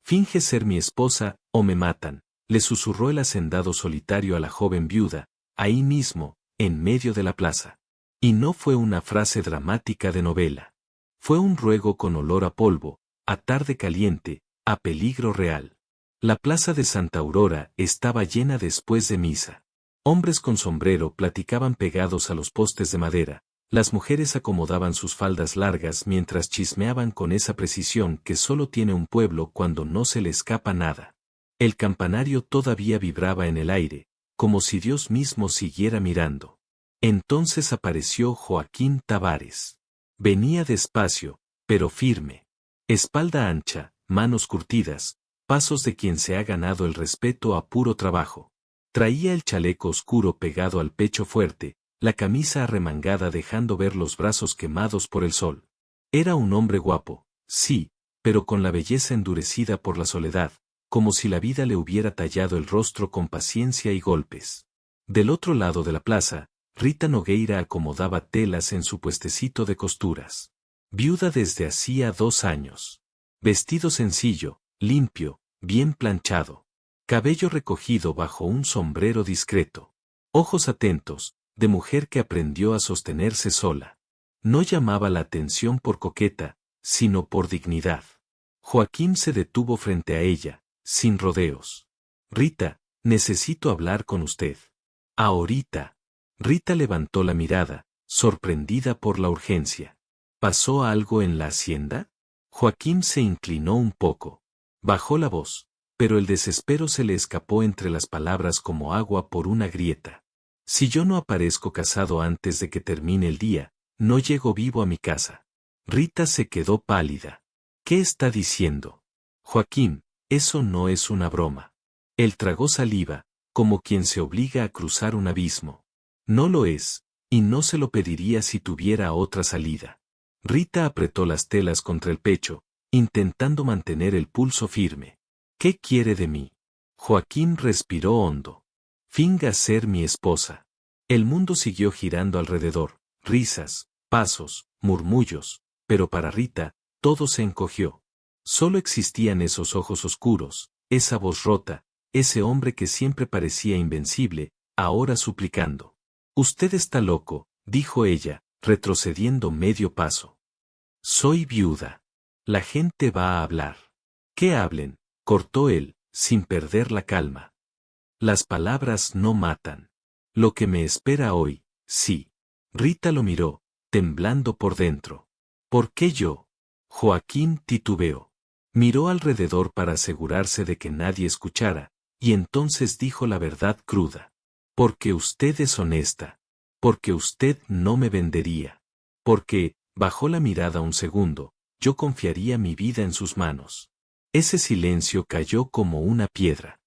Finge ser mi esposa, o me matan, le susurró el hacendado solitario a la joven viuda, ahí mismo, en medio de la plaza. Y no fue una frase dramática de novela. Fue un ruego con olor a polvo, a tarde caliente, a peligro real. La plaza de Santa Aurora estaba llena después de misa. Hombres con sombrero platicaban pegados a los postes de madera, las mujeres acomodaban sus faldas largas mientras chismeaban con esa precisión que solo tiene un pueblo cuando no se le escapa nada. El campanario todavía vibraba en el aire, como si Dios mismo siguiera mirando. Entonces apareció Joaquín Tavares. Venía despacio, pero firme. Espalda ancha, manos curtidas, pasos de quien se ha ganado el respeto a puro trabajo. Traía el chaleco oscuro pegado al pecho fuerte, la camisa arremangada dejando ver los brazos quemados por el sol. Era un hombre guapo, sí, pero con la belleza endurecida por la soledad, como si la vida le hubiera tallado el rostro con paciencia y golpes. Del otro lado de la plaza, Rita Nogueira acomodaba telas en su puestecito de costuras. Viuda desde hacía 2 años. Vestido sencillo, limpio, bien planchado. Cabello recogido bajo un sombrero discreto. Ojos atentos, de mujer que aprendió a sostenerse sola. No llamaba la atención por coqueta, sino por dignidad. Joaquín se detuvo frente a ella, sin rodeos. Rita, necesito hablar con usted. Ahorita. Rita levantó la mirada, sorprendida por la urgencia. ¿Pasó algo en la hacienda? Joaquín se inclinó un poco. Bajó la voz, pero el desespero se le escapó entre las palabras como agua por una grieta. Si yo no aparezco casado antes de que termine el día, no llego vivo a mi casa. Rita se quedó pálida. ¿Qué está diciendo? Joaquín, eso no es una broma. Él tragó saliva, como quien se obliga a cruzar un abismo. No lo es, y no se lo pediría si tuviera otra salida. Rita apretó las telas contra el pecho, intentando mantener el pulso firme. ¿Qué quiere de mí? Joaquín respiró hondo. Finga ser mi esposa. El mundo siguió girando alrededor, risas, pasos, murmullos, pero para Rita, todo se encogió. Solo existían esos ojos oscuros, esa voz rota, ese hombre que siempre parecía invencible, ahora suplicando. Usted está loco, dijo ella, retrocediendo medio paso. Soy viuda. La gente va a hablar. ¿Qué hablen? Cortó él, sin perder la calma. Las palabras no matan. Lo que me espera hoy, sí. Rita lo miró, temblando por dentro. ¿Por qué yo? Joaquín titubeó. Miró alrededor para asegurarse de que nadie escuchara, y entonces dijo la verdad cruda. Porque usted es honesta. Porque usted no me vendería. Porque, bajó la mirada un segundo, yo confiaría mi vida en sus manos. Ese silencio cayó como una piedra.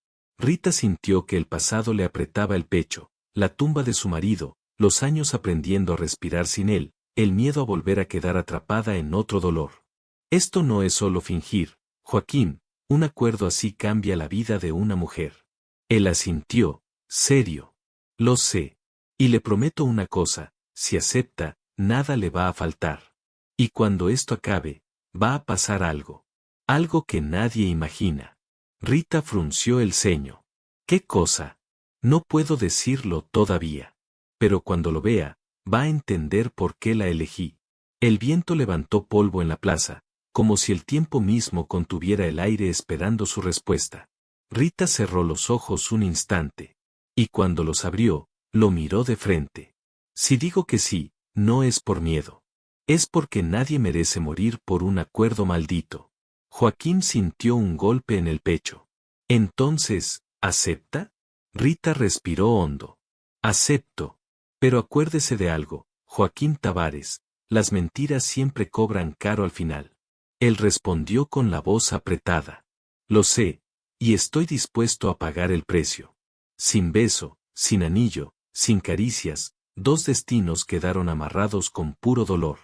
Rita sintió que el pasado le apretaba el pecho, la tumba de su marido, los años aprendiendo a respirar sin él, el miedo a volver a quedar atrapada en otro dolor. Esto no es solo fingir, Joaquín, un acuerdo así cambia la vida de una mujer. Él asintió, serio. Lo sé. Y le prometo una cosa, si acepta, nada le va a faltar. Y cuando esto acabe, va a pasar algo. Algo que nadie imagina. Rita frunció el ceño. ¿Qué cosa? No puedo decirlo todavía. Pero cuando lo vea, va a entender por qué la elegí. El viento levantó polvo en la plaza, como si el tiempo mismo contuviera el aire esperando su respuesta. Rita cerró los ojos un instante. Y cuando los abrió, lo miró de frente. Si digo que sí, no es por miedo. Es porque nadie merece morir por un acuerdo maldito. Joaquín sintió un golpe en el pecho. Entonces, ¿acepta? Rita respiró hondo. Acepto. Pero acuérdese de algo, Joaquín Tavares, las mentiras siempre cobran caro al final. Él respondió con la voz apretada. Lo sé, y estoy dispuesto a pagar el precio. Sin beso, sin anillo, sin caricias, 2 destinos quedaron amarrados con puro dolor.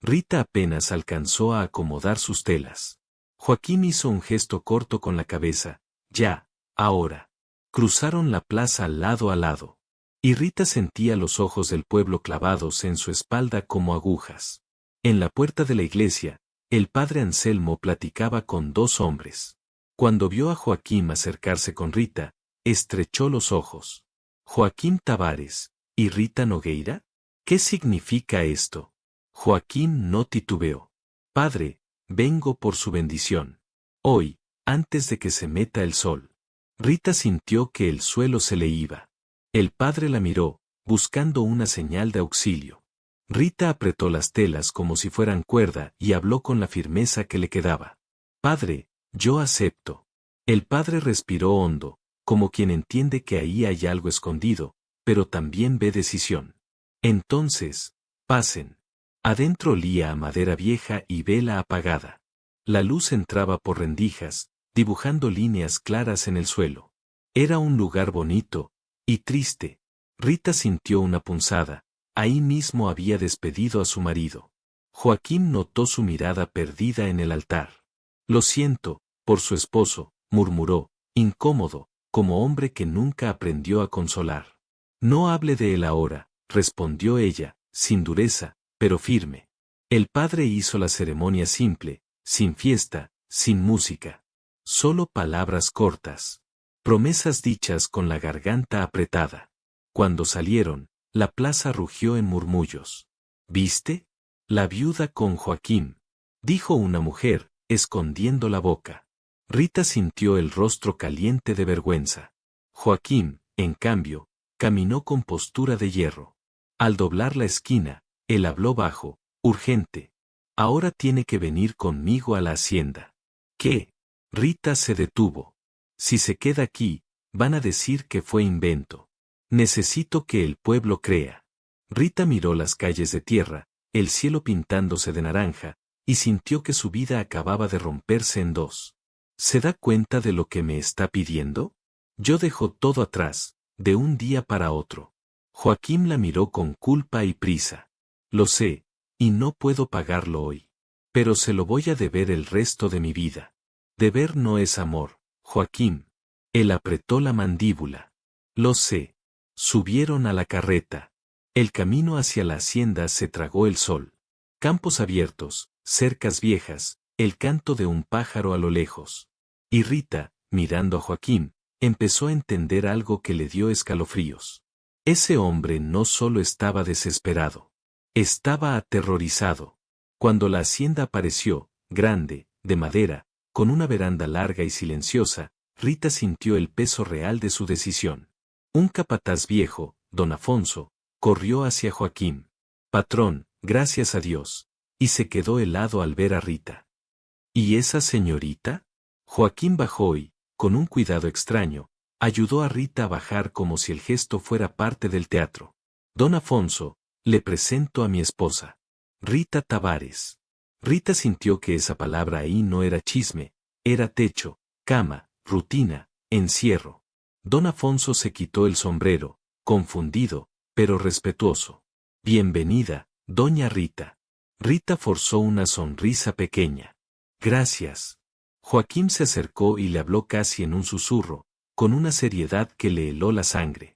Rita apenas alcanzó a acomodar sus telas. Joaquín hizo un gesto corto con la cabeza. Ya, ahora. Cruzaron la plaza lado a lado. Y Rita sentía los ojos del pueblo clavados en su espalda como agujas. En la puerta de la iglesia, el padre Anselmo platicaba con 2 hombres. Cuando vio a Joaquín acercarse con Rita, estrechó los ojos. ¿Joaquín Tavares y Rita Nogueira? ¿Qué significa esto? Joaquín no titubeó. Padre, vengo por su bendición. Hoy, antes de que se meta el sol. Rita sintió que el suelo se le iba. El padre la miró, buscando una señal de auxilio. Rita apretó las telas como si fueran cuerda y habló con la firmeza que le quedaba. Padre, yo acepto. El padre respiró hondo, como quien entiende que ahí hay algo escondido, pero también ve decisión. Entonces, pasen. Adentro olía a madera vieja y vela apagada. La luz entraba por rendijas, dibujando líneas claras en el suelo. Era un lugar bonito y triste. Rita sintió una punzada. Ahí mismo había despedido a su marido. Joaquín notó su mirada perdida en el altar. Lo siento, por su esposo, murmuró, incómodo, como hombre que nunca aprendió a consolar. No hable de él ahora, respondió ella, sin dureza, pero firme. El padre hizo la ceremonia simple, sin fiesta, sin música. Solo palabras cortas. Promesas dichas con la garganta apretada. Cuando salieron, la plaza rugió en murmullos. ¿Viste? La viuda con Joaquín, dijo una mujer, escondiendo la boca. Rita sintió el rostro caliente de vergüenza. Joaquín, en cambio, caminó con postura de hierro. Al doblar la esquina, él habló bajo, urgente. Ahora tiene que venir conmigo a la hacienda. ¿Qué? Rita se detuvo. Si se queda aquí, van a decir que fue invento. Necesito que el pueblo crea. Rita miró las calles de tierra, el cielo pintándose de naranja, y sintió que su vida acababa de romperse en dos. ¿Se da cuenta de lo que me está pidiendo? Yo dejo todo atrás, de un día para otro. Joaquín la miró con culpa y prisa. Lo sé, y no puedo pagarlo hoy. Pero se lo voy a deber el resto de mi vida. Deber no es amor, Joaquín. Él apretó la mandíbula. Lo sé. Subieron a la carreta. El camino hacia la hacienda se tragó el sol. Campos abiertos, cercas viejas, el canto de un pájaro a lo lejos. Y Rita, mirando a Joaquín, empezó a entender algo que le dio escalofríos. Ese hombre no solo estaba desesperado. Estaba aterrorizado. Cuando la hacienda apareció, grande, de madera, con una veranda larga y silenciosa, Rita sintió el peso real de su decisión. Un capataz viejo, don Afonso, corrió hacia Joaquín. Patrón, gracias a Dios. Y se quedó helado al ver a Rita. ¿Y esa señorita? Joaquín bajó y, con un cuidado extraño, ayudó a Rita a bajar como si el gesto fuera parte del teatro. Don Afonso, le presento a mi esposa. Rita Tavares. Rita sintió que esa palabra ahí no era chisme, era techo, cama, rutina, encierro. Don Afonso se quitó el sombrero, confundido, pero respetuoso. Bienvenida, doña Rita. Rita forzó una sonrisa pequeña. Gracias. Joaquín se acercó y le habló casi en un susurro, con una seriedad que le heló la sangre.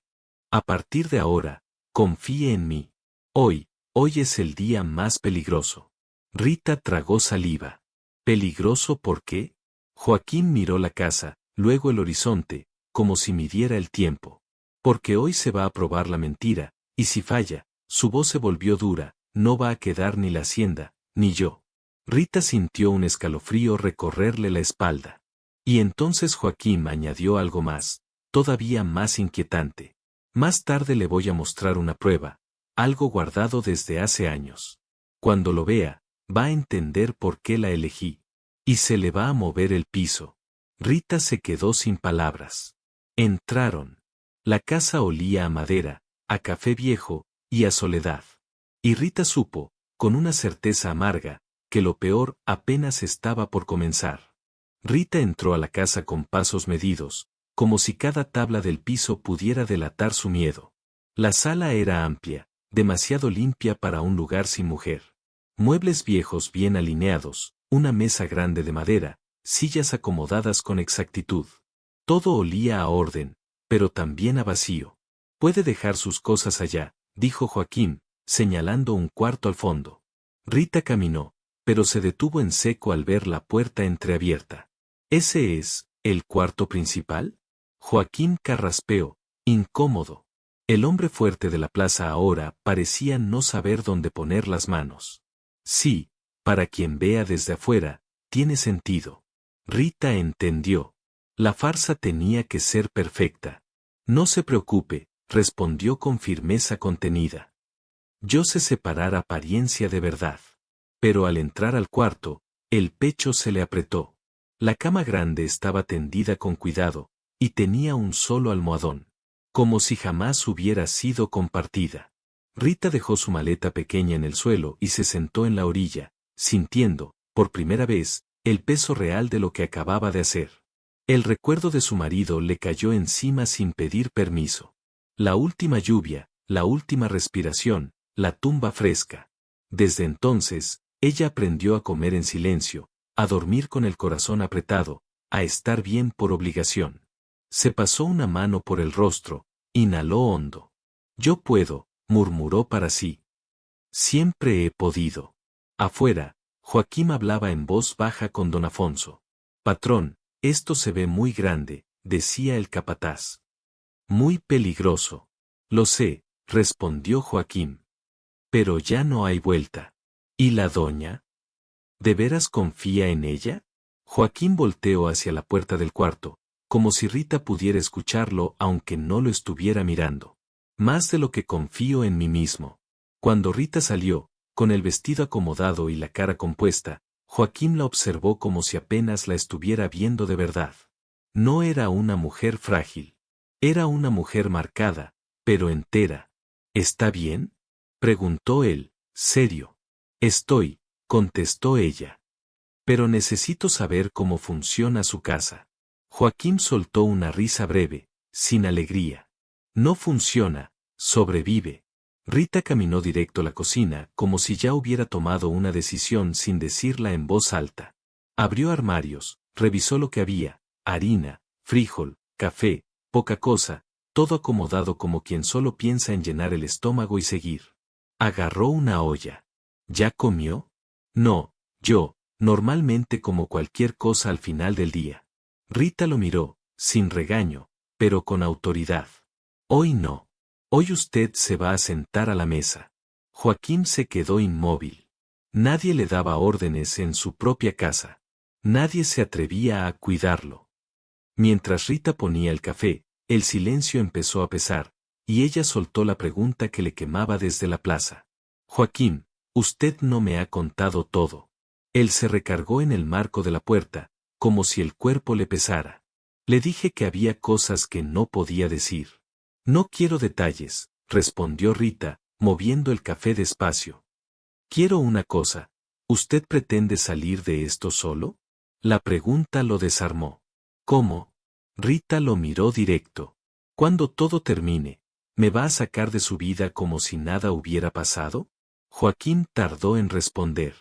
A partir de ahora, confíe en mí. Hoy es el día más peligroso. Rita tragó saliva. ¿Peligroso por qué? Joaquín miró la casa, luego el horizonte, como si midiera el tiempo. Porque hoy se va a probar la mentira, y si falla, su voz se volvió dura, no va a quedar ni la hacienda, ni yo. Rita sintió un escalofrío recorrerle la espalda. Y entonces Joaquín añadió algo más, todavía más inquietante. Más tarde le voy a mostrar una prueba, algo guardado desde hace años. Cuando lo vea, va a entender por qué la elegí. Y se le va a mover el piso. Rita se quedó sin palabras. Entraron. La casa olía a madera, a café viejo, y a soledad. Y Rita supo, con una certeza amarga, que lo peor apenas estaba por comenzar. Rita entró a la casa con pasos medidos, como si cada tabla del piso pudiera delatar su miedo. La sala era amplia, demasiado limpia para un lugar sin mujer. Muebles viejos bien alineados, una mesa grande de madera, sillas acomodadas con exactitud. Todo olía a orden, pero también a vacío. Puede dejar sus cosas allá, dijo Joaquín, señalando un cuarto al fondo. Rita caminó, pero se detuvo en seco al ver la puerta entreabierta. Ese es, ¿El cuarto principal? Joaquín carraspeó, incómodo. El hombre fuerte de la plaza ahora parecía no saber dónde poner las manos. Sí, para quien vea desde afuera, tiene sentido. Rita entendió. La farsa tenía que ser perfecta. No se preocupe, respondió con firmeza contenida. Yo sé separar apariencia de verdad. Pero al entrar al cuarto, el pecho se le apretó. La cama grande estaba tendida con cuidado, y tenía un solo almohadón, como si jamás hubiera sido compartida. Rita dejó su maleta pequeña en el suelo y se sentó en la orilla, sintiendo, por primera vez, el peso real de lo que acababa de hacer. El recuerdo de su marido le cayó encima sin pedir permiso. La última lluvia, la última respiración, la tumba fresca. Desde entonces, ella aprendió a comer en silencio, a dormir con el corazón apretado, a estar bien por obligación. Se pasó una mano por el rostro, inhaló hondo. Yo puedo, murmuró para sí. Siempre he podido. Afuera, Joaquín hablaba en voz baja con don Afonso. Patrón, esto se ve muy grande, decía el capataz. Muy peligroso. Lo sé, respondió Joaquín. Pero ya no hay vuelta. ¿Y la doña? ¿De veras confía en ella? Joaquín volteó hacia la puerta del cuarto, como si Rita pudiera escucharlo aunque no lo estuviera mirando. Más de lo que confío en mí mismo. Cuando Rita salió, con el vestido acomodado y la cara compuesta, Joaquín la observó como si apenas la estuviera viendo de verdad. No era una mujer frágil. Era una mujer marcada, pero entera. ¿Está bien? Preguntó él, serio. Estoy, contestó ella. Pero necesito saber cómo funciona su casa. Joaquín soltó una risa breve, sin alegría. No funciona, sobrevive. Rita caminó directo a la cocina como si ya hubiera tomado una decisión sin decirla en voz alta. Abrió armarios, revisó lo que había, harina, frijol, café, poca cosa, todo acomodado como quien solo piensa en llenar el estómago y seguir. Agarró una olla. ¿Ya comió? No, yo, normalmente como cualquier cosa al final del día. Rita lo miró, sin regaño, pero con autoridad. Hoy no. Hoy usted se va a sentar a la mesa. Joaquín se quedó inmóvil. Nadie le daba órdenes en su propia casa. Nadie se atrevía a cuidarlo. Mientras Rita ponía el café, el silencio empezó a pesar, y ella soltó la pregunta que le quemaba desde la plaza. Joaquín, usted no me ha contado todo. Él se recargó en el marco de la puerta, como si el cuerpo le pesara. Le dije que había cosas que no podía decir. No quiero detalles, respondió Rita, moviendo el café despacio. Quiero una cosa. ¿Usted pretende salir de esto solo? La pregunta lo desarmó. ¿Cómo? Rita lo miró directo. Cuando todo termine, ¿me va a sacar de su vida como si nada hubiera pasado? Joaquín tardó en responder.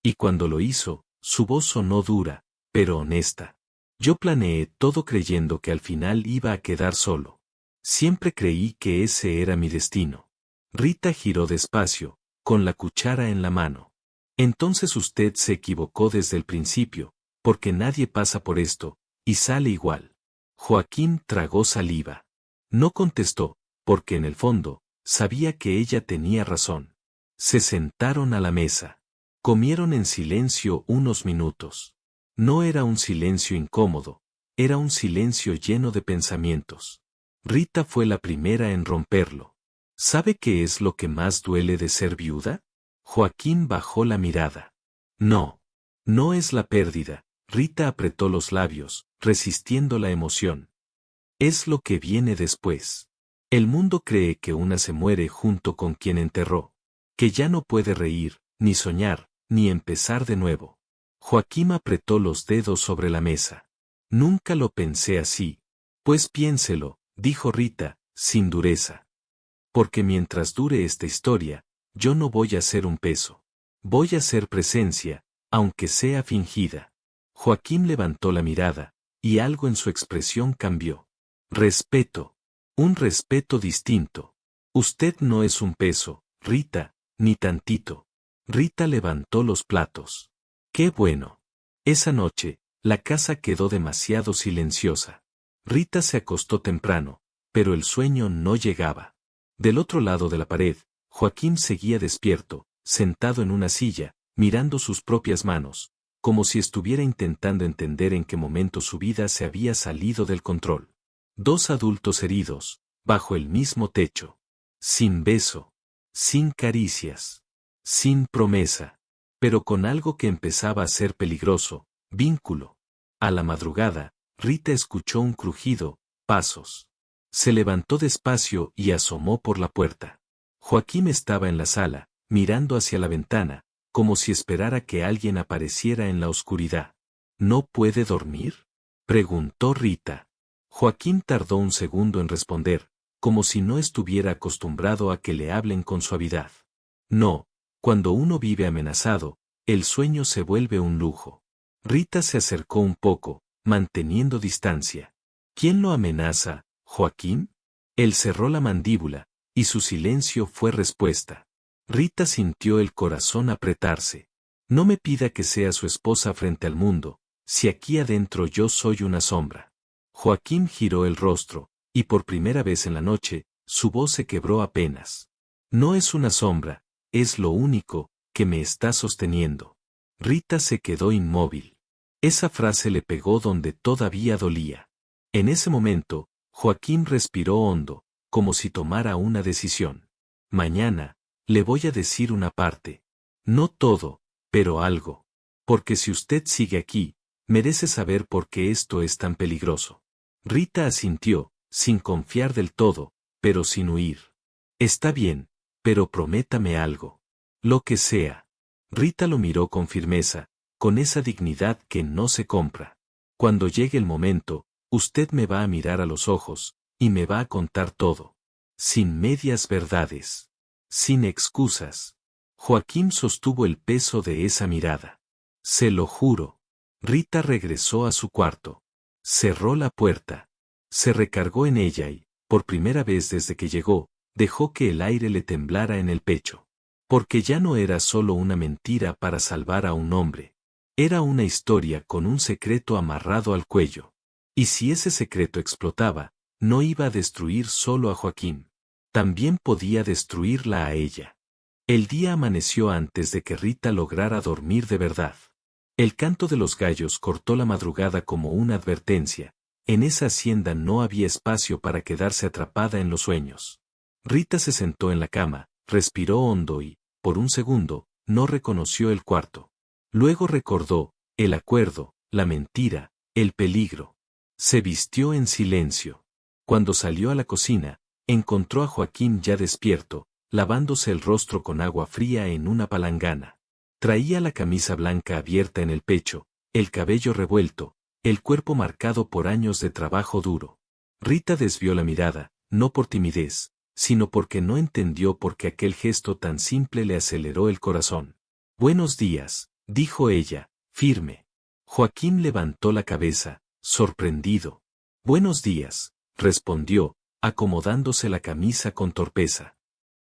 Y cuando lo hizo, su voz sonó dura, pero honesta. Yo planeé todo creyendo que al final iba a quedar solo. Siempre creí que ese era mi destino. Rita giró despacio, con la cuchara en la mano. Entonces usted se equivocó desde el principio, porque nadie pasa por esto, y sale igual. Joaquín tragó saliva. No contestó, porque en el fondo, sabía que ella tenía razón. Se sentaron a la mesa. Comieron en silencio unos minutos. No era un silencio incómodo, era un silencio lleno de pensamientos. Rita fue la primera en romperlo. ¿Sabe qué es lo que más duele de ser viuda? Joaquín bajó la mirada. No. No es la pérdida. Rita apretó los labios, resistiendo la emoción. Es lo que viene después. El mundo cree que una se muere junto con quien enterró. Que ya no puede reír, ni soñar, ni empezar de nuevo. Joaquín apretó los dedos sobre la mesa. Nunca lo pensé así. Pues piénselo, dijo Rita, sin dureza. Porque mientras dure esta historia, yo no voy a ser un peso. Voy a ser presencia, aunque sea fingida. Joaquín levantó la mirada, y algo en su expresión cambió. Respeto. Un respeto distinto. Usted no es un peso, Rita, ni tantito. Rita levantó los platos. ¡Qué bueno! Esa noche, La casa quedó demasiado silenciosa. Rita se acostó temprano, pero el sueño no llegaba. Del otro lado de la pared, Joaquín seguía despierto, sentado en una silla, mirando sus propias manos, como si estuviera intentando entender en qué momento su vida se había salido del control. Dos adultos heridos, bajo el mismo techo. Sin beso. Sin caricias. Sin promesa. Pero con algo que empezaba a ser peligroso, vínculo. A la madrugada, Rita escuchó un crujido, pasos. Se levantó despacio y asomó por la puerta. Joaquín estaba en la sala, mirando hacia la ventana, como si esperara que alguien apareciera en la oscuridad. ¿No puede dormir?, preguntó Rita. Joaquín tardó un segundo en responder, como si no estuviera acostumbrado a que le hablen con suavidad. No, cuando uno vive amenazado, el sueño se vuelve un lujo. Rita se acercó un poco, manteniendo distancia. ¿Quién lo amenaza, Joaquín? Él cerró la mandíbula, y su silencio fue respuesta. Rita sintió el corazón apretarse. No me pida que sea su esposa frente al mundo, si aquí adentro yo soy una sombra. Joaquín giró el rostro, y por primera vez en la noche, su voz se quebró apenas. No es una sombra, es lo único que me está sosteniendo. Rita se quedó inmóvil. Esa frase le pegó donde todavía dolía. En ese momento, Joaquín respiró hondo, como si tomara una decisión. Mañana, le voy a decir una parte. No todo, pero algo. Porque si usted sigue aquí, merece saber por qué esto es tan peligroso. Rita asintió, sin confiar del todo, pero sin huir. Está bien, pero prométame algo. Lo que sea. Rita lo miró con firmeza, con esa dignidad que no se compra. Cuando llegue el momento, usted me va a mirar a los ojos, y me va a contar todo. Sin medias verdades. Sin excusas. Joaquín sostuvo el peso de esa mirada. Se lo juro. Rita regresó a su cuarto. Cerró la puerta. Se recargó en ella y, por primera vez desde que llegó, dejó que el aire le temblara en el pecho. Porque ya no era solo una mentira para salvar a un hombre. Era una historia con un secreto amarrado al cuello. Y si ese secreto explotaba, no iba a destruir solo a Joaquín. También podía destruirla a ella. El día amaneció antes de que Rita lograra dormir de verdad. El canto de los gallos cortó la madrugada como una advertencia. En esa hacienda no había espacio para quedarse atrapada en los sueños. Rita se sentó en la cama, respiró hondo y, por un segundo, no reconoció el cuarto. Luego recordó, el acuerdo, la mentira, el peligro. Se vistió en silencio. Cuando salió a la cocina, encontró a Joaquín ya despierto, lavándose el rostro con agua fría en una palangana. Traía la camisa blanca abierta en el pecho, el cabello revuelto, el cuerpo marcado por años de trabajo duro. Rita desvió la mirada, no por timidez, sino porque no entendió por qué aquel gesto tan simple le aceleró el corazón. Buenos días, dijo ella, firme. Joaquín levantó la cabeza, sorprendido. Buenos días, respondió, acomodándose la camisa con torpeza.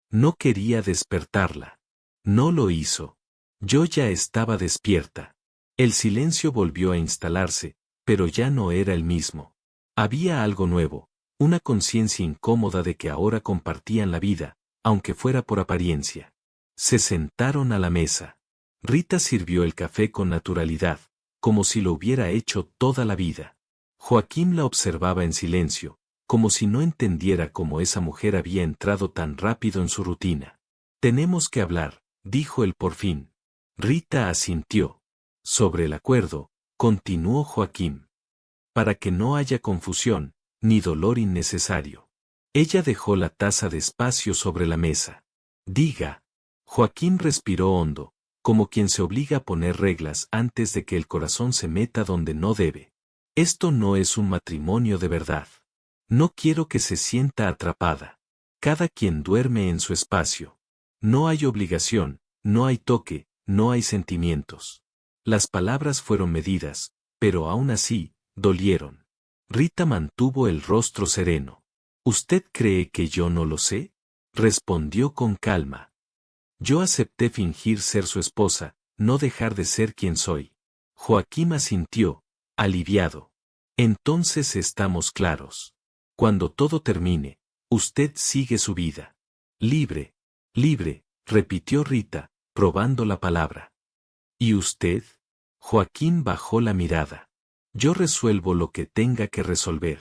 No quería despertarla. No lo hizo. Yo ya estaba despierta. El silencio volvió a instalarse, pero ya no era el mismo. Había algo nuevo, una conciencia incómoda de que ahora compartían la vida, aunque fuera por apariencia. Se sentaron a la mesa. Rita sirvió el café con naturalidad, como si lo hubiera hecho toda la vida. Joaquín la observaba en silencio, como si no entendiera cómo esa mujer había entrado tan rápido en su rutina. Tenemos que hablar, dijo él por fin. Rita asintió. Sobre el acuerdo, continuó Joaquín. Para que no haya confusión, ni dolor innecesario. Ella dejó la taza despacio sobre la mesa. Diga. Joaquín respiró hondo, como quien se obliga a poner reglas antes de que el corazón se meta donde no debe. Esto no es un matrimonio de verdad. No quiero que se sienta atrapada. Cada quien duerme en su espacio. No hay obligación, no hay toque, no hay sentimientos. Las palabras fueron medidas, pero aún así, dolieron. Rita mantuvo el rostro sereno. ¿Usted cree que yo no lo sé?, respondió con calma. Yo acepté fingir ser su esposa, no dejar de ser quien soy. Joaquín asintió, aliviado. Entonces estamos claros. Cuando todo termine, usted sigue su vida. Libre, libre, repitió Rita, probando la palabra. ¿Y usted? Joaquín bajó la mirada. Yo resuelvo lo que tenga que resolver.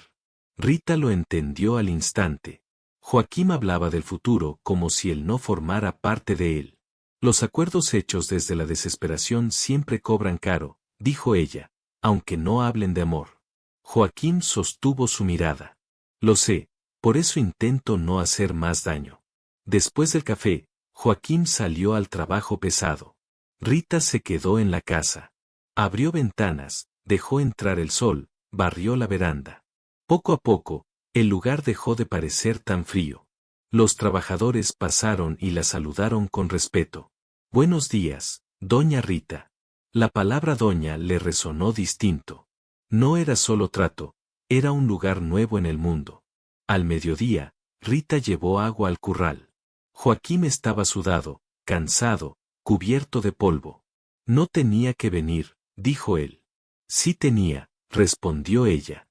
Rita lo entendió al instante. Joaquín hablaba del futuro como si él no formara parte de él. Los acuerdos hechos desde la desesperación siempre cobran caro, dijo ella, aunque no hablen de amor. Joaquín sostuvo su mirada. Lo sé, por eso intento no hacer más daño. Después del café, Joaquín salió al trabajo pesado. Rita se quedó en la casa. Abrió ventanas, dejó entrar el sol, barrió la veranda. Poco a poco, el lugar dejó de parecer tan frío. Los trabajadores pasaron y la saludaron con respeto. Buenos días, doña Rita. La palabra doña le resonó distinto. No era solo trato, era un lugar nuevo en el mundo. Al mediodía, Rita llevó agua al curral. Joaquín estaba sudado, cansado, cubierto de polvo. No tenía que venir, dijo él. Sí tenía, respondió ella.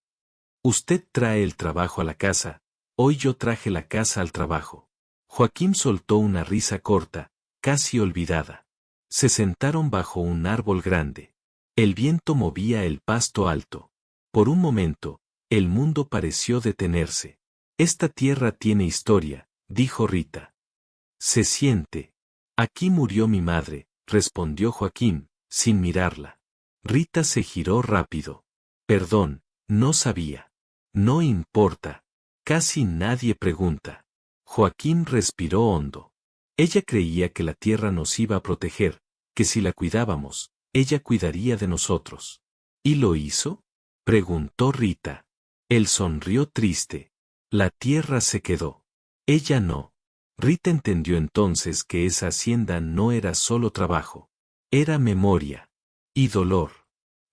Usted trae el trabajo a la casa, hoy yo traje la casa al trabajo. Joaquín soltó una risa corta, casi olvidada. Se sentaron bajo un árbol grande. El viento movía el pasto alto. Por un momento, el mundo pareció detenerse. Esta tierra tiene historia, dijo Rita. Se siente. Aquí murió mi madre, respondió Joaquín, sin mirarla. Rita se giró rápido. Perdón, no sabía. No importa. Casi nadie pregunta. Joaquín respiró hondo. Ella creía que la tierra nos iba a proteger, que si la cuidábamos, ella cuidaría de nosotros. ¿Y lo hizo? Preguntó Rita. Él sonrió triste. La tierra se quedó. Ella no. Rita entendió entonces que esa hacienda no era solo trabajo. Era memoria. Y dolor.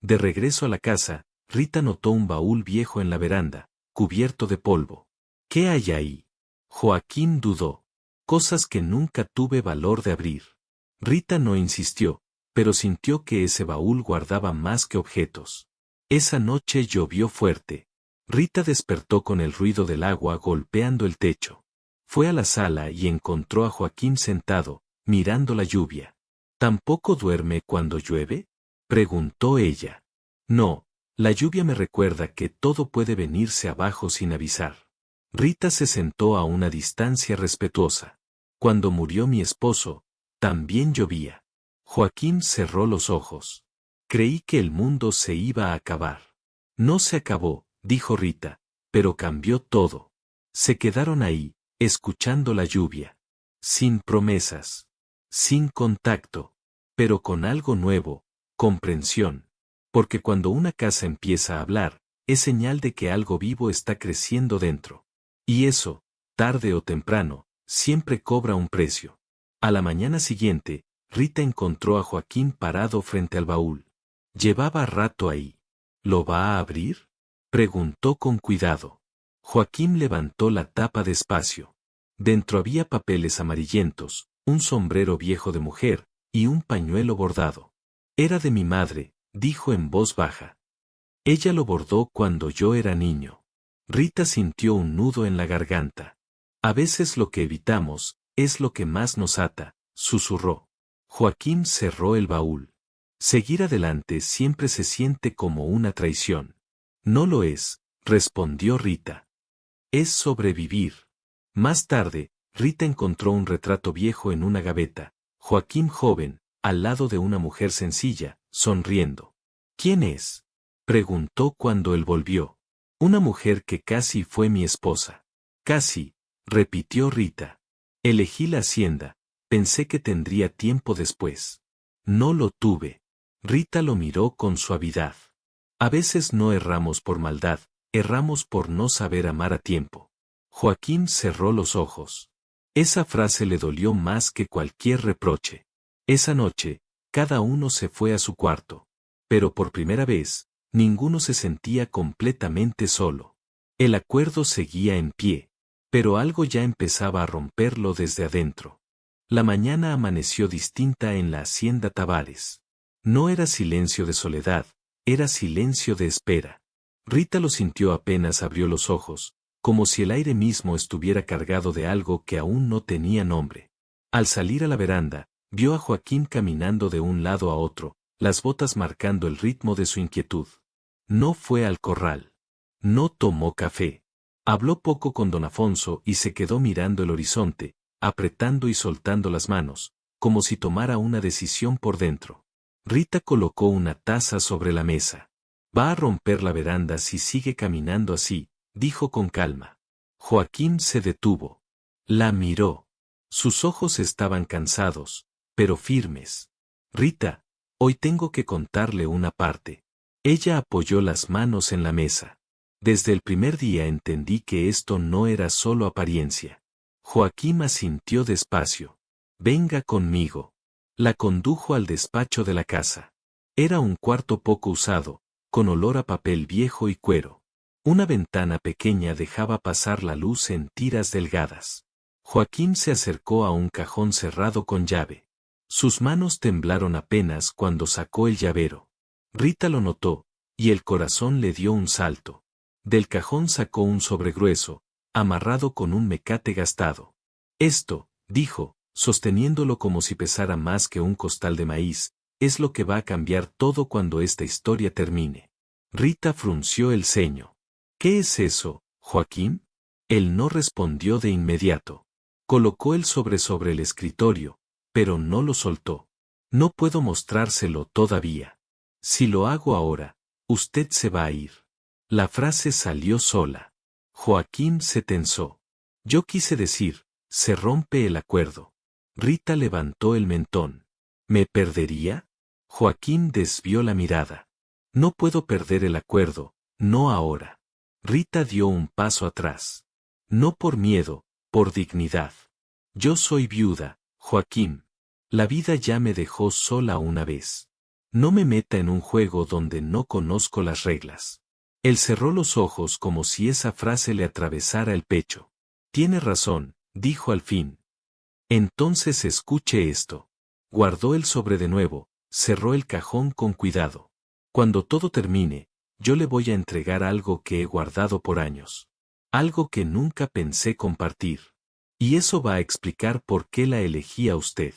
De regreso a la casa, Rita notó un baúl viejo en la veranda, cubierto de polvo. ¿Qué hay ahí? Joaquín dudó. Cosas que nunca tuve valor de abrir. Rita no insistió, pero sintió que ese baúl guardaba más que objetos. Esa noche llovió fuerte. Rita despertó con el ruido del agua golpeando el techo. Fue a la sala y encontró a Joaquín sentado, mirando la lluvia. ¿Tampoco duerme cuando llueve? Preguntó ella. No, la lluvia me recuerda que todo puede venirse abajo sin avisar. Rita se sentó a una distancia respetuosa. Cuando murió mi esposo, también llovía. Joaquín cerró los ojos. Creí que el mundo se iba a acabar. No se acabó, dijo Rita, pero cambió todo. Se quedaron ahí, escuchando la lluvia. Sin promesas. Sin contacto. Pero con algo nuevo, comprensión. Porque cuando una casa empieza a hablar, es señal de que algo vivo está creciendo dentro. Y eso, tarde o temprano, siempre cobra un precio. A la mañana siguiente, Rita encontró a Joaquín parado frente al baúl. Llevaba rato ahí. ¿Lo va a abrir? Preguntó con cuidado. Joaquín levantó la tapa despacio. Dentro había papeles amarillentos, un sombrero viejo de mujer, y un pañuelo bordado. Era de mi madre, dijo en voz baja. Ella lo bordó cuando yo era niño. Rita sintió un nudo en la garganta. A veces lo que evitamos, es lo que más nos ata, susurró. Joaquín cerró el baúl. Seguir adelante siempre se siente como una traición. No lo es, respondió Rita. Es sobrevivir. Más tarde, Rita encontró un retrato viejo en una gaveta. Joaquín joven, al lado de una mujer sencilla, sonriendo. ¿Quién es? Preguntó cuando él volvió. Una mujer que casi fue mi esposa. Casi, repitió Rita. Elegí la hacienda, pensé que tendría tiempo después. No lo tuve. Rita lo miró con suavidad. A veces no erramos por maldad, erramos por no saber amar a tiempo. Joaquín cerró los ojos. Esa frase le dolió más que cualquier reproche. Esa noche, cada uno se fue a su cuarto. Pero por primera vez, ninguno se sentía completamente solo. El acuerdo seguía en pie, pero algo ya empezaba a romperlo desde adentro. La mañana amaneció distinta en la hacienda Tavares. No era silencio de soledad, era silencio de espera. Rita lo sintió apenas abrió los ojos, como si el aire mismo estuviera cargado de algo que aún no tenía nombre. Al salir a la veranda, vio a Joaquín caminando de un lado a otro, las botas marcando el ritmo de su inquietud. No fue al corral. No tomó café. Habló poco con don Afonso y se quedó mirando el horizonte, apretando y soltando las manos, como si tomara una decisión por dentro. Rita colocó una taza sobre la mesa. Va a romper la veranda si sigue caminando así, dijo con calma. Joaquín se detuvo. La miró. Sus ojos estaban cansados, pero firmes. Rita, hoy tengo que contarle una parte. Ella apoyó las manos en la mesa. Desde el primer día entendí que esto no era solo apariencia. Joaquín asintió despacio. Venga conmigo. La condujo al despacho de la casa. Era un cuarto poco usado, con olor a papel viejo y cuero. Una ventana pequeña dejaba pasar la luz en tiras delgadas. Joaquín se acercó a un cajón cerrado con llave. Sus manos temblaron apenas cuando sacó el llavero. Rita lo notó, y el corazón le dio un salto. Del cajón sacó un sobre grueso, amarrado con un mecate gastado. Esto, dijo, sosteniéndolo como si pesara más que un costal de maíz, es lo que va a cambiar todo cuando esta historia termine. Rita frunció el ceño. ¿Qué es eso, Joaquín? Él no respondió de inmediato. Colocó el sobre el escritorio, pero no lo soltó. No puedo mostrárselo todavía. Si lo hago ahora, usted se va a ir. La frase salió sola. Joaquín se tensó. Yo quise decir, se rompe el acuerdo. Rita levantó el mentón. ¿Me perdería? Joaquín desvió la mirada. No puedo perder el acuerdo, no ahora. Rita dio un paso atrás. No por miedo, por dignidad. Yo soy viuda, Joaquín. La vida ya me dejó sola una vez. No me meta en un juego donde no conozco las reglas. Él cerró los ojos como si esa frase le atravesara el pecho. Tiene razón, dijo al fin. Entonces escuche esto. Guardó el sobre de nuevo, cerró el cajón con cuidado. Cuando todo termine, yo le voy a entregar algo que he guardado por años. Algo que nunca pensé compartir. Y eso va a explicar por qué la elegí a usted.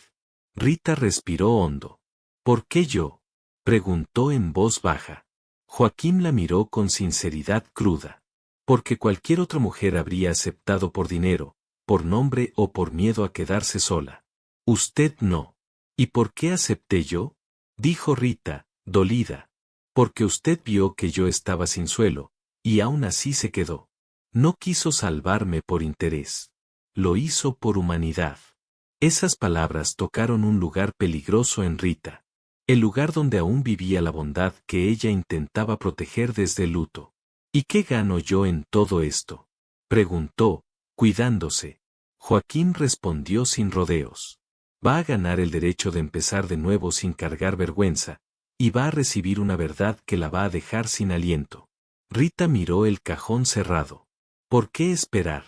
Rita respiró hondo. ¿Por qué yo? Preguntó en voz baja. Joaquín la miró con sinceridad cruda. Porque cualquier otra mujer habría aceptado por dinero, por nombre o por miedo a quedarse sola. Usted no. ¿Y por qué acepté yo? Dijo Rita, dolida. Porque usted vio que yo estaba sin suelo, y aún así se quedó. No quiso salvarme por interés. Lo hizo por humanidad. Esas palabras tocaron un lugar peligroso en Rita. El lugar donde aún vivía la bondad que ella intentaba proteger desde el luto. ¿Y qué gano yo en todo esto? Preguntó, cuidándose. Joaquín respondió sin rodeos. Va a ganar el derecho de empezar de nuevo sin cargar vergüenza, y va a recibir una verdad que la va a dejar sin aliento. Rita miró el cajón cerrado. ¿Por qué esperar?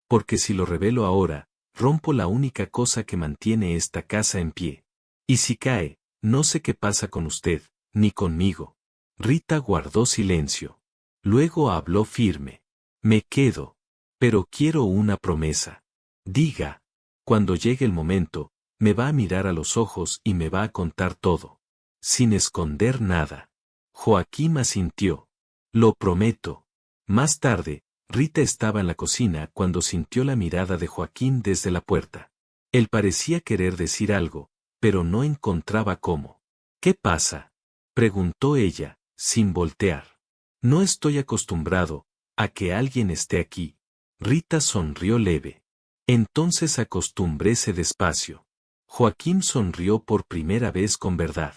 Porque si lo revelo ahora, rompo la única cosa que mantiene esta casa en pie. Y si cae, no sé qué pasa con usted, ni conmigo. Rita guardó silencio. Luego habló firme. Me quedo. Pero quiero una promesa. Diga. Cuando llegue el momento, me va a mirar a los ojos y me va a contar todo. Sin esconder nada. Joaquín asintió. Lo prometo. Más tarde, Rita estaba en la cocina cuando sintió la mirada de Joaquín desde la puerta. Él parecía querer decir algo, pero no encontraba cómo. ¿Qué pasa? Preguntó ella, sin voltear. No estoy acostumbrado a que alguien esté aquí. Rita sonrió leve. Entonces acostumbrése despacio. Joaquín sonrió por primera vez con verdad.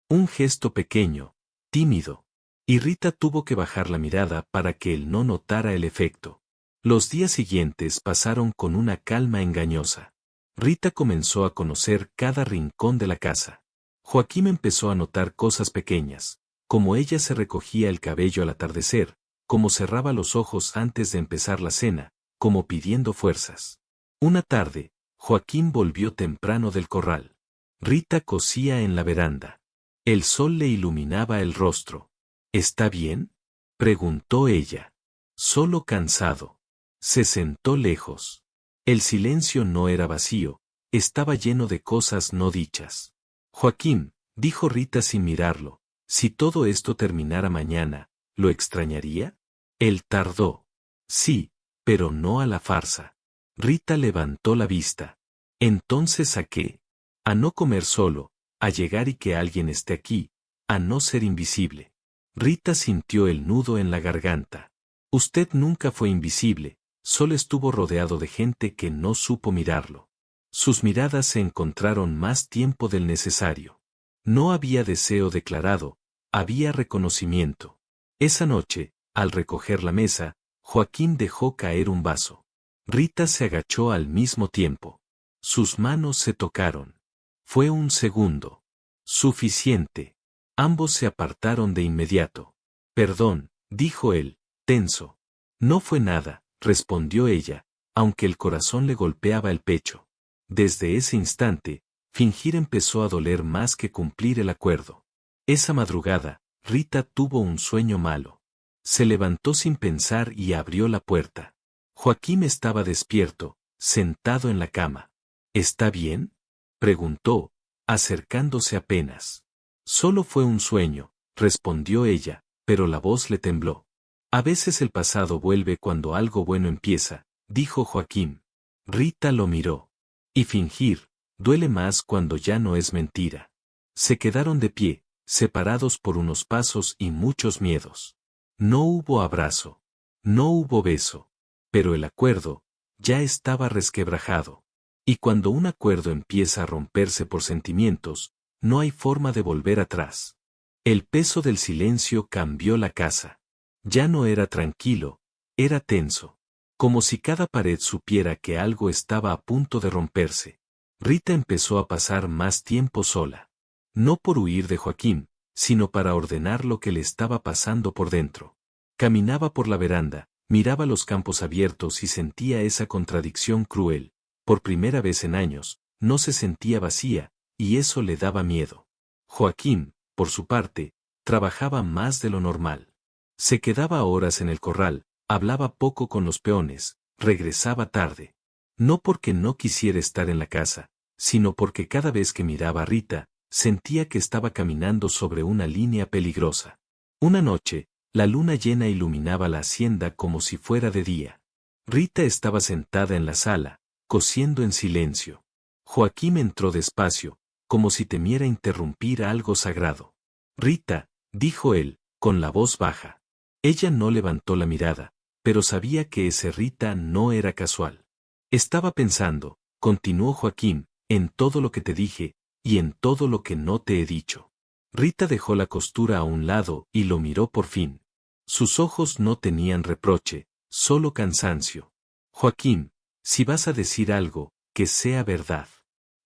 Un gesto pequeño, tímido. Y Rita tuvo que bajar la mirada para que él no notara el efecto. Los días siguientes pasaron con una calma engañosa. Rita comenzó a conocer cada rincón de la casa. Joaquín empezó a notar cosas pequeñas, como ella se recogía el cabello al atardecer, como cerraba los ojos antes de empezar la cena, como pidiendo fuerzas. Una tarde, Joaquín volvió temprano del corral. Rita cosía en la veranda. El sol le iluminaba el rostro. ¿Está bien? Preguntó ella. Solo cansado. Se sentó lejos. El silencio no era vacío, estaba lleno de cosas no dichas. Joaquín, dijo Rita sin mirarlo, si todo esto terminara mañana, ¿lo extrañaría? Él tardó. Sí, pero no a la farsa. Rita levantó la vista. ¿Entonces a qué? A no comer solo, a llegar y que alguien esté aquí, a no ser invisible. Rita sintió el nudo en la garganta. Usted nunca fue invisible, solo estuvo rodeado de gente que no supo mirarlo. Sus miradas se encontraron más tiempo del necesario. No había deseo declarado, había reconocimiento. Esa noche, al recoger la mesa, Joaquín dejó caer un vaso. Rita se agachó al mismo tiempo. Sus manos se tocaron. Fue un segundo. Suficiente. Ambos se apartaron de inmediato. Perdón, dijo él, tenso. No fue nada, respondió ella, aunque el corazón le golpeaba el pecho. Desde ese instante, fingir empezó a doler más que cumplir el acuerdo. Esa madrugada, Rita tuvo un sueño malo. Se levantó sin pensar y abrió la puerta. Joaquín estaba despierto, sentado en la cama. ¿Está bien?, preguntó, acercándose apenas. Solo fue un sueño, respondió ella, pero la voz le tembló. A veces el pasado vuelve cuando algo bueno empieza, dijo Joaquín. Rita lo miró. Y fingir, duele más cuando ya no es mentira. Se quedaron de pie, separados por unos pasos y muchos miedos. No hubo abrazo. No hubo beso. Pero el acuerdo, ya estaba resquebrajado. Y cuando un acuerdo empieza a romperse por sentimientos, no hay forma de volver atrás. El peso del silencio cambió la casa. Ya no era tranquilo, era tenso. Como si cada pared supiera que algo estaba a punto de romperse. Rita empezó a pasar más tiempo sola. No por huir de Joaquín, sino para ordenar lo que le estaba pasando por dentro. Caminaba por la veranda, miraba los campos abiertos y sentía esa contradicción cruel. Por primera vez en años, no se sentía vacía, y eso le daba miedo. Joaquín, por su parte, trabajaba más de lo normal. Se quedaba horas en el corral, hablaba poco con los peones, regresaba tarde. No porque no quisiera estar en la casa, sino porque cada vez que miraba a Rita, sentía que estaba caminando sobre una línea peligrosa. Una noche, la luna llena iluminaba la hacienda como si fuera de día. Rita estaba sentada en la sala, cosiendo en silencio. Joaquín entró despacio, como si temiera interrumpir algo sagrado. Rita, dijo él, con la voz baja. Ella no levantó la mirada, pero sabía que ese Rita no era casual. Estaba pensando, continuó Joaquín, en todo lo que te dije, y en todo lo que no te he dicho. Rita dejó la costura a un lado y lo miró por fin. Sus ojos no tenían reproche, solo cansancio. Joaquín, si vas a decir algo, que sea verdad.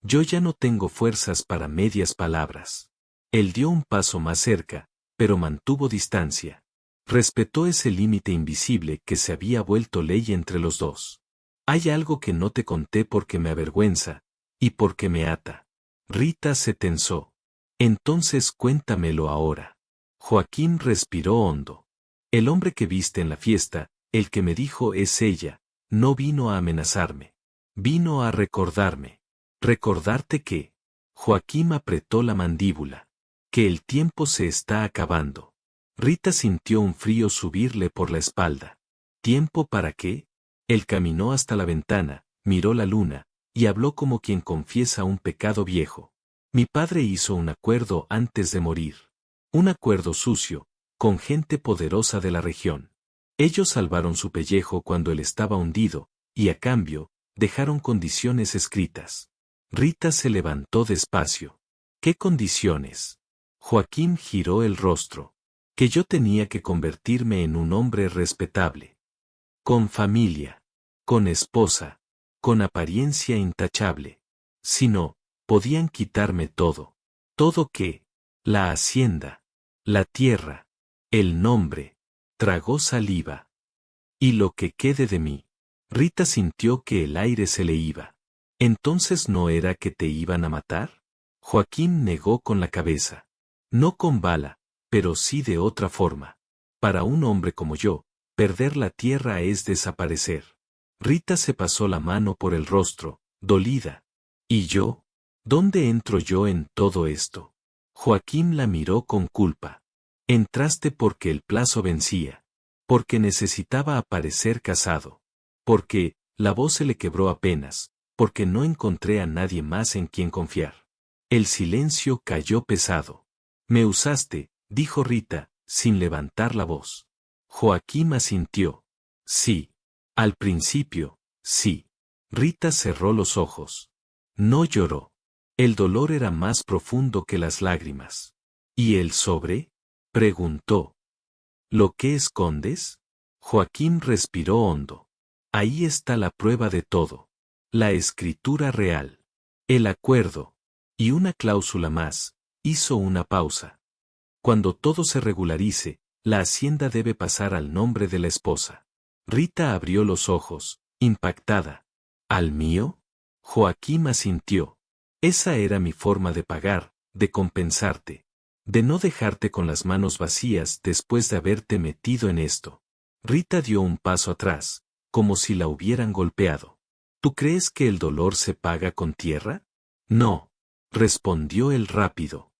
Yo ya no tengo fuerzas para medias palabras. Él dio un paso más cerca, pero mantuvo distancia. Respetó ese límite invisible que se había vuelto ley entre los dos. Hay algo que no te conté porque me avergüenza, y porque me ata. Rita se tensó. Entonces cuéntamelo ahora. Joaquín respiró hondo. El hombre que viste en la fiesta, el que me dijo es ella, no vino a amenazarme. Vino a recordarme. ¿Recordarte qué? Joaquín apretó la mandíbula. Que el tiempo se está acabando. Rita sintió un frío subirle por la espalda. ¿Tiempo para qué? Él caminó hasta la ventana, miró la luna, y habló como quien confiesa un pecado viejo. Mi padre hizo un acuerdo antes de morir. Un acuerdo sucio, con gente poderosa de la región. Ellos salvaron su pellejo cuando él estaba hundido, y a cambio, dejaron condiciones escritas. Rita se levantó despacio. ¿Qué condiciones? Joaquín giró el rostro. Que yo tenía que convertirme en un hombre respetable. Con familia. Con esposa. Con apariencia intachable. Si no, podían quitarme todo. ¿Todo qué? La hacienda. La tierra. El nombre. Tragó saliva. Y lo que quede de mí. Rita sintió que el aire se le iba. ¿Entonces no era que te iban a matar? Joaquín negó con la cabeza. No con bala, pero sí de otra forma. Para un hombre como yo, perder la tierra es desaparecer. Rita se pasó la mano por el rostro, dolida. ¿Y yo? ¿Dónde entro yo en todo esto? Joaquín la miró con culpa. Entraste porque el plazo vencía. Porque necesitaba aparecer casado. Porque, la voz se le quebró apenas, porque no encontré a nadie más en quien confiar. El silencio cayó pesado. Me usaste, dijo Rita, sin levantar la voz. Joaquín asintió. Sí. Al principio, sí. Rita cerró los ojos. No lloró. El dolor era más profundo que las lágrimas. ¿Y el sobre? Preguntó. ¿Lo que escondes? Joaquín respiró hondo. Ahí está la prueba de todo. La escritura real. El acuerdo. Y una cláusula más. Hizo una pausa. Cuando todo se regularice, la hacienda debe pasar al nombre de la esposa. Rita abrió los ojos, impactada. ¿Al mío? Joaquín asintió. Esa era mi forma de pagar, de compensarte. De no dejarte con las manos vacías después de haberte metido en esto. Rita dio un paso atrás, como si la hubieran golpeado. ¿Tú crees que el dolor se paga con tierra? No, respondió él rápido.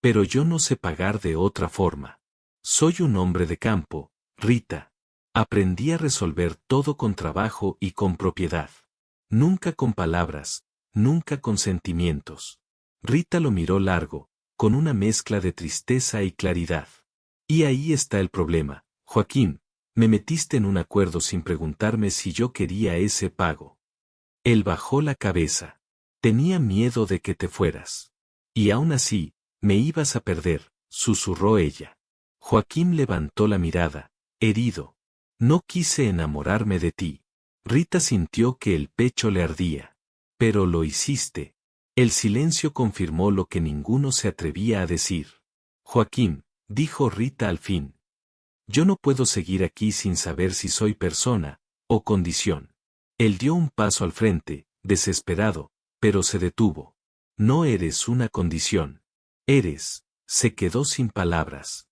Pero yo no sé pagar de otra forma. Soy un hombre de campo, Rita. Aprendí a resolver todo con trabajo y con propiedad. Nunca con palabras, nunca con sentimientos. Rita lo miró largo, con una mezcla de tristeza y claridad. Y ahí está el problema, Joaquín, me metiste en un acuerdo sin preguntarme si yo quería ese pago. Él bajó la cabeza. Tenía miedo de que te fueras. Y aún así, me ibas a perder, susurró ella. Joaquín levantó la mirada, herido. No quise enamorarme de ti. Rita sintió que el pecho le ardía. Pero lo hiciste. El silencio confirmó lo que ninguno se atrevía a decir. Joaquín, dijo Rita al fin. Yo no puedo seguir aquí sin saber si soy persona, o condición. Él dio un paso al frente, desesperado, pero se detuvo. No eres una condición. Eres, se quedó sin palabras.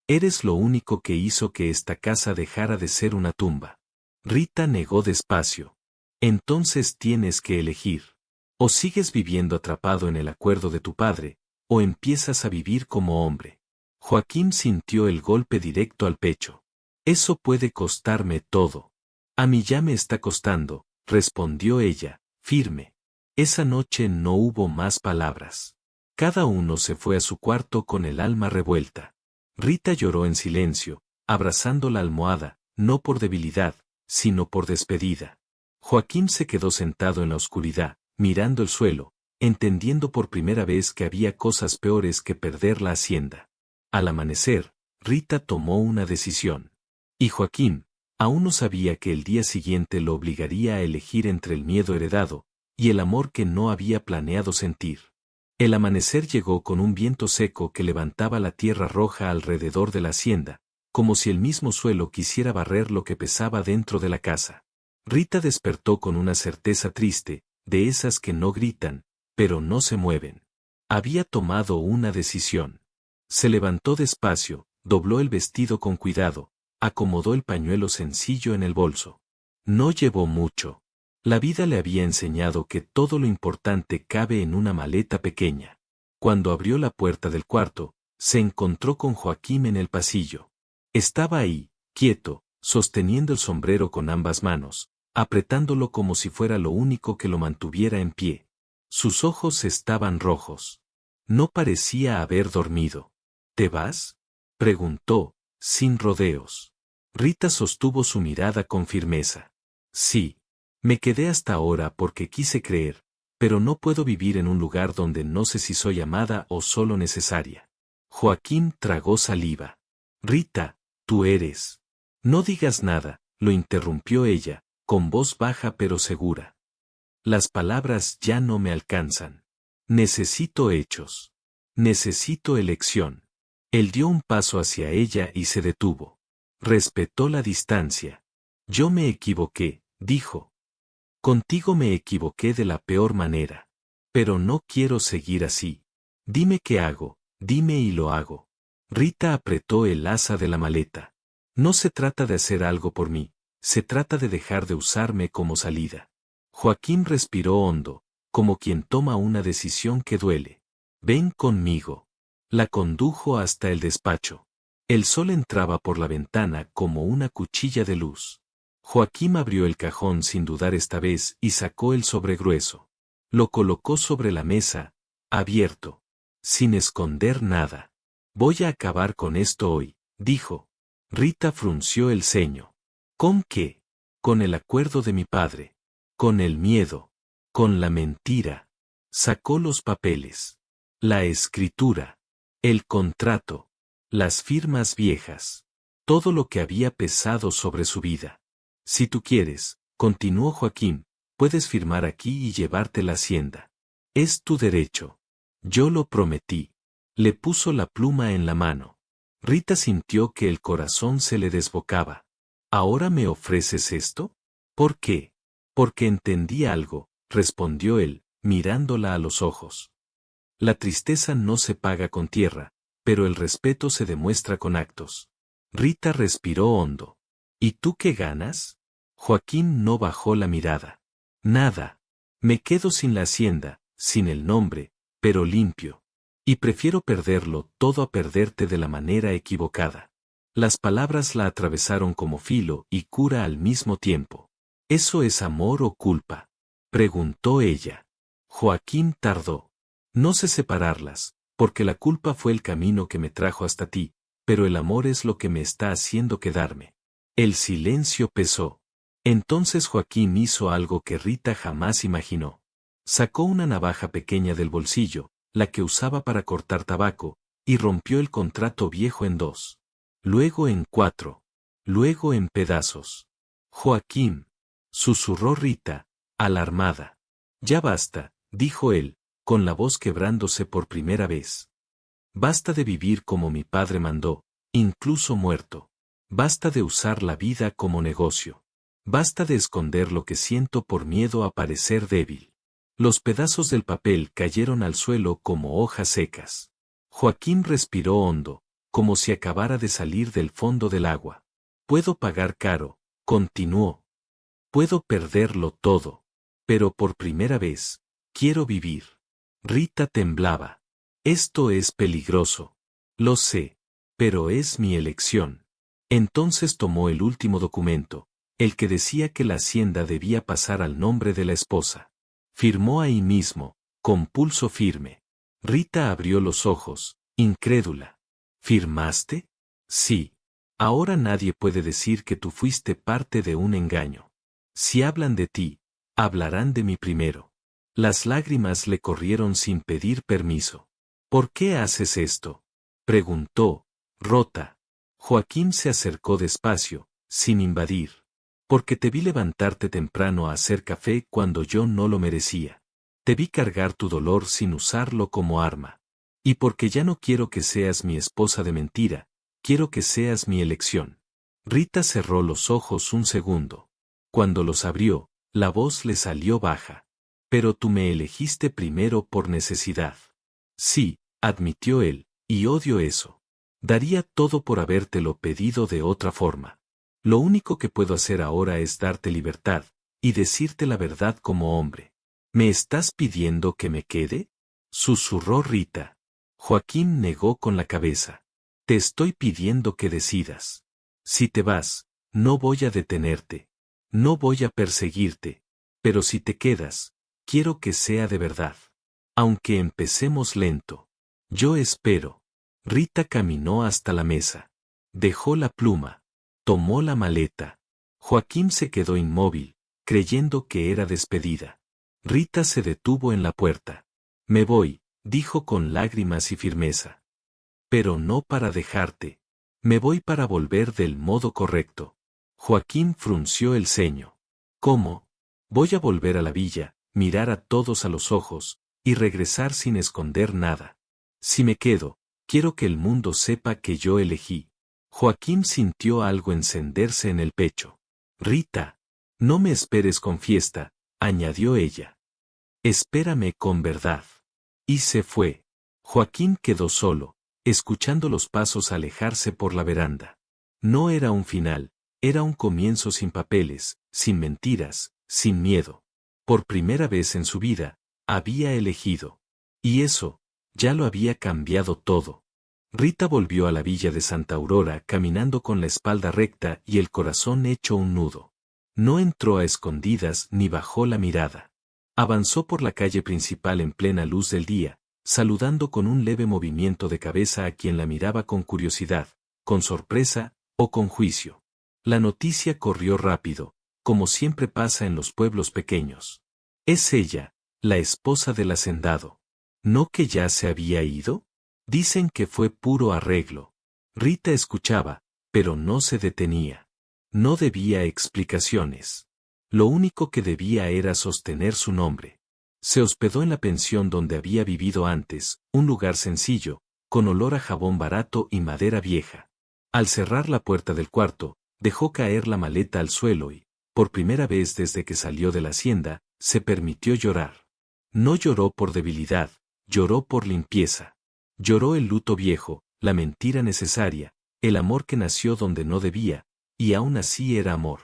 Eres lo único que hizo que esta casa dejara de ser una tumba. Rita negó despacio. Entonces tienes que elegir. O sigues viviendo atrapado en el acuerdo de tu padre, o empiezas a vivir como hombre. Joaquín sintió el golpe directo al pecho. Eso puede costarme todo. A mí ya me está costando, respondió ella, firme. Esa noche no hubo más palabras. Cada uno se fue a su cuarto con el alma revuelta. Rita lloró en silencio, abrazando la almohada, no por debilidad, sino por despedida. Joaquín se quedó sentado en la oscuridad, mirando el suelo, entendiendo por primera vez que había cosas peores que perder la hacienda. Al amanecer, Rita tomó una decisión. Y Joaquín, aún no sabía que el día siguiente lo obligaría a elegir entre el miedo heredado y el amor que no había planeado sentir. El amanecer llegó con un viento seco que levantaba la tierra roja alrededor de la hacienda, como si el mismo suelo quisiera barrer lo que pesaba dentro de la casa. Rita despertó con una certeza triste, de esas que no gritan, pero no se mueven. Había tomado una decisión. Se levantó despacio, dobló el vestido con cuidado, acomodó el pañuelo sencillo en el bolso. No llevó mucho. La vida le había enseñado que todo lo importante cabe en una maleta pequeña. Cuando abrió la puerta del cuarto, se encontró con Joaquín en el pasillo. Estaba ahí, quieto, sosteniendo el sombrero con ambas manos, apretándolo como si fuera lo único que lo mantuviera en pie. Sus ojos estaban rojos. No parecía haber dormido. ¿Te vas? Preguntó, sin rodeos. Rita sostuvo su mirada con firmeza. Sí. Me quedé hasta ahora porque quise creer, pero no puedo vivir en un lugar donde no sé si soy amada o solo necesaria. Joaquín tragó saliva. Rita, tú eres. No digas nada, lo interrumpió ella, con voz baja pero segura. Las palabras ya no me alcanzan. Necesito hechos. Necesito elección. Él dio un paso hacia ella y se detuvo. Respetó la distancia. Yo me equivoqué, dijo. Contigo me equivoqué de la peor manera. Pero no quiero seguir así. Dime qué hago, dime y lo hago. Rita apretó el asa de la maleta. No se trata de hacer algo por mí, se trata de dejar de usarme como salida. Joaquín respiró hondo, como quien toma una decisión que duele. Ven conmigo. La condujo hasta el despacho. El sol entraba por la ventana como una cuchilla de luz. Joaquín abrió el cajón sin dudar esta vez y sacó el sobre grueso. Lo colocó sobre la mesa, abierto, sin esconder nada. Voy a acabar con esto hoy, dijo. Rita frunció el ceño. ¿Con qué? Con el acuerdo de mi padre. Con el miedo. Con la mentira. Sacó los papeles. La escritura. El contrato. Las firmas viejas. Todo lo que había pesado sobre su vida. Si tú quieres, continuó Joaquín, puedes firmar aquí y llevarte la hacienda. Es tu derecho. Yo lo prometí. Le puso la pluma en la mano. Rita sintió que el corazón se le desbocaba. ¿Ahora me ofreces esto? ¿Por qué? Porque entendí algo, respondió él, mirándola a los ojos. La tristeza no se paga con tierra, pero el respeto se demuestra con actos. Rita respiró hondo. ¿Y tú qué ganas? Joaquín no bajó la mirada. Nada. Me quedo sin la hacienda, sin el nombre, pero limpio. Y prefiero perderlo todo a perderte de la manera equivocada. Las palabras la atravesaron como filo y cura al mismo tiempo. ¿Eso es amor o culpa? Preguntó ella. Joaquín tardó. No sé separarlas, porque la culpa fue el camino que me trajo hasta ti, pero el amor es lo que me está haciendo quedarme. El silencio pesó. Entonces Joaquín hizo algo que Rita jamás imaginó. Sacó una navaja pequeña del bolsillo, la que usaba para cortar tabaco, y rompió el contrato viejo en 2. Luego en 4. Luego en pedazos. Joaquín, susurró Rita, alarmada. Ya basta, dijo él, con la voz quebrándose por primera vez. Basta de vivir como mi padre mandó, incluso muerto. Basta de usar la vida como negocio. Basta de esconder lo que siento por miedo a parecer débil. Los pedazos del papel cayeron al suelo como hojas secas. Joaquín respiró hondo, como si acabara de salir del fondo del agua. Puedo pagar caro, continuó. Puedo perderlo todo. Pero por primera vez, quiero vivir. Rita temblaba. Esto es peligroso. Lo sé, pero es mi elección. Entonces tomó el último documento, el que decía que la hacienda debía pasar al nombre de la esposa. Firmó ahí mismo, con pulso firme. Rita abrió los ojos, incrédula. ¿Firmaste? Sí. Ahora nadie puede decir que tú fuiste parte de un engaño. Si hablan de ti, hablarán de mí primero. Las lágrimas le corrieron sin pedir permiso. ¿Por qué haces esto? Preguntó, rota. Joaquín se acercó despacio, sin invadir. Porque te vi levantarte temprano a hacer café cuando yo no lo merecía. Te vi cargar tu dolor sin usarlo como arma. Y porque ya no quiero que seas mi esposa de mentira, quiero que seas mi elección. Rita cerró los ojos un segundo. Cuando los abrió, la voz le salió baja. Pero tú me elegiste primero por necesidad. Sí, admitió él, y odio eso. Daría todo por habértelo pedido de otra forma. Lo único que puedo hacer ahora es darte libertad, y decirte la verdad como hombre. ¿Me estás pidiendo que me quede? Susurró Rita. Joaquín negó con la cabeza. Te estoy pidiendo que decidas. Si te vas, no voy a detenerte. No voy a perseguirte. Pero si te quedas, quiero que sea de verdad. Aunque empecemos lento. Yo espero. Rita caminó hasta la mesa. Dejó la pluma. Tomó la maleta. Joaquín se quedó inmóvil, creyendo que era despedida. Rita se detuvo en la puerta. Me voy, dijo con lágrimas y firmeza. Pero no para dejarte. Me voy para volver del modo correcto. Joaquín frunció el ceño. ¿Cómo? Voy a volver a la villa, mirar a todos a los ojos, y regresar sin esconder nada. Si me quedo, quiero que el mundo sepa que yo elegí. Joaquín sintió algo encenderse en el pecho. Rita, no me esperes con fiesta, añadió ella. Espérame con verdad. Y se fue. Joaquín quedó solo, escuchando los pasos alejarse por la veranda. No era un final, era un comienzo sin papeles, sin mentiras, sin miedo. Por primera vez en su vida, había elegido. Y eso, ya lo había cambiado todo. Rita volvió a la villa de Santa Aurora caminando con la espalda recta y el corazón hecho un nudo. No entró a escondidas ni bajó la mirada. Avanzó por la calle principal en plena luz del día, saludando con un leve movimiento de cabeza a quien la miraba con curiosidad, con sorpresa o con juicio. La noticia corrió rápido, como siempre pasa en los pueblos pequeños. ¿Es ella, la esposa del hacendado? ¿No que ya se había ido? Dicen que fue puro arreglo. Rita escuchaba, pero no se detenía. No debía explicaciones. Lo único que debía era sostener su nombre. Se hospedó en la pensión donde había vivido antes, un lugar sencillo, con olor a jabón barato y madera vieja. Al cerrar la puerta del cuarto, dejó caer la maleta al suelo y, por primera vez desde que salió de la hacienda, se permitió llorar. No lloró por debilidad, lloró por limpieza. Lloró el luto viejo, la mentira necesaria, el amor que nació donde no debía, y aún así era amor.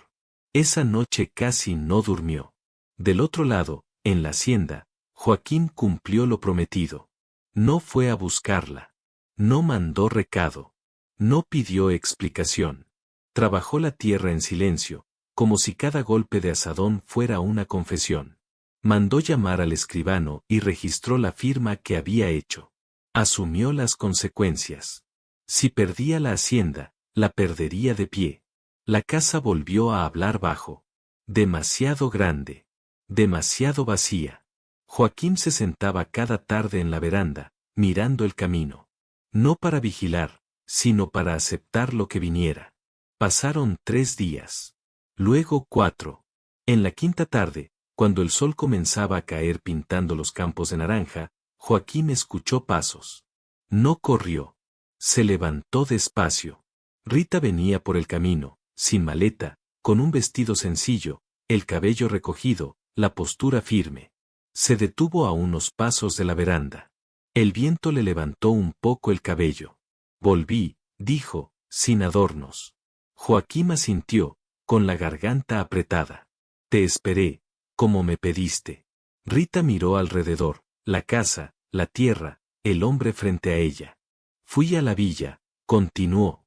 Esa noche casi no durmió. Del otro lado, en la hacienda, Joaquín cumplió lo prometido. No fue a buscarla. No mandó recado. No pidió explicación. Trabajó la tierra en silencio, como si cada golpe de azadón fuera una confesión. Mandó llamar al escribano y registró la firma que había hecho. Asumió las consecuencias. Si perdía la hacienda, la perdería de pie. La casa volvió a hablar bajo. Demasiado grande. Demasiado vacía. Joaquín se sentaba cada tarde en la veranda, mirando el camino. No para vigilar, sino para aceptar lo que viniera. Pasaron 3 días. Luego 4. En la quinta tarde, cuando el sol comenzaba a caer pintando los campos de naranja, Joaquín escuchó pasos. No corrió. Se levantó despacio. Rita venía por el camino, sin maleta, con un vestido sencillo, el cabello recogido, la postura firme. Se detuvo a unos pasos de la veranda. El viento le levantó un poco el cabello. Volví, dijo, sin adornos. Joaquín asintió, con la garganta apretada. Te esperé, como me pediste. Rita miró alrededor, la casa, la tierra, el hombre frente a ella. Fui a la villa, continuó.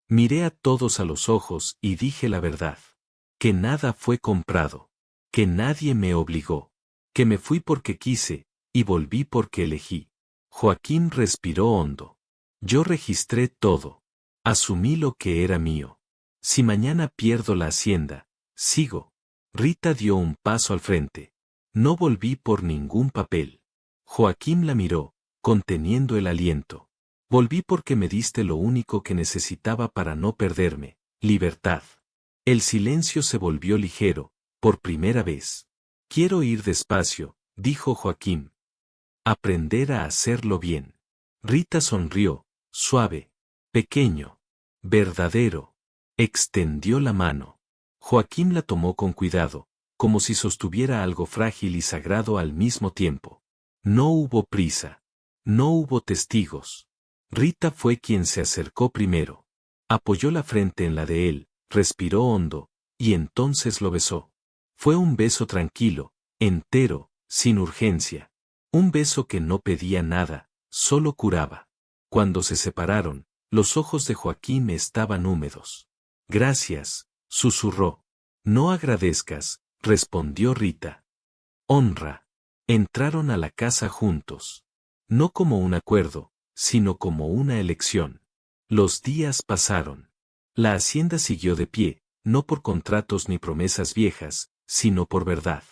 Miré a todos a los ojos y dije la verdad. Que nada fue comprado. Que nadie me obligó. Que me fui porque quise, y volví porque elegí. Joaquín respiró hondo. Yo registré todo. Asumí lo que era mío. Si mañana pierdo la hacienda, sigo. Rita dio un paso al frente. No volví por ningún papel. Joaquín la miró, conteniendo el aliento. Volví porque me diste lo único que necesitaba para no perderme, libertad. El silencio se volvió ligero, por primera vez. Quiero ir despacio, dijo Joaquín. Aprender a hacerlo bien. Rita sonrió, suave, pequeño, verdadero. Extendió la mano. Joaquín la tomó con cuidado, como si sostuviera algo frágil y sagrado al mismo tiempo. No hubo prisa. No hubo testigos. Rita fue quien se acercó primero. Apoyó la frente en la de él, respiró hondo, y entonces lo besó. Fue un beso tranquilo, entero, sin urgencia. Un beso que no pedía nada, solo curaba. Cuando se separaron, los ojos de Joaquín estaban húmedos. Gracias, susurró. No agradezcas, respondió Rita. Honra. Entraron a la casa juntos. No como un acuerdo, sino como una elección. Los días pasaron. La hacienda siguió de pie, no por contratos ni promesas viejas, sino por verdad.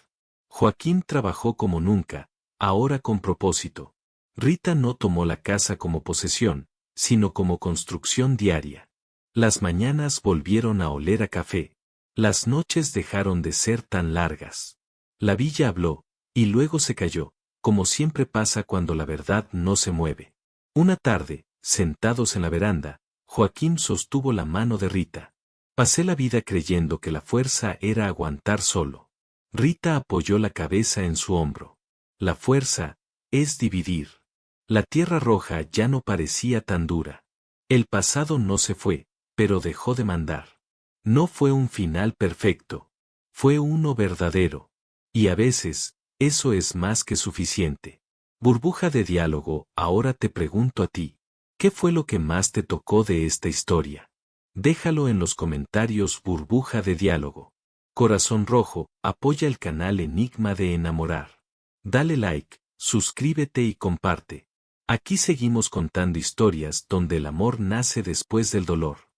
Joaquín trabajó como nunca, ahora con propósito. Rita no tomó la casa como posesión, sino como construcción diaria. Las mañanas volvieron a oler a café. Las noches dejaron de ser tan largas. La villa habló, y luego se calló, como siempre pasa cuando la verdad no se mueve. Una tarde, sentados en la veranda, Joaquín sostuvo la mano de Rita. Pasé la vida creyendo que la fuerza era aguantar solo. Rita apoyó la cabeza en su hombro. La fuerza es dividir. La tierra roja ya no parecía tan dura. El pasado no se fue, pero dejó de mandar. No fue un final perfecto. Fue uno verdadero. Y a veces, eso es más que suficiente. Burbuja de diálogo, ahora te pregunto a ti. ¿Qué fue lo que más te tocó de esta historia? Déjalo en los comentarios, burbuja de diálogo. Corazón rojo, apoya el canal Enigma de Enamorar. Dale like, suscríbete y comparte. Aquí seguimos contando historias donde el amor nace después del dolor.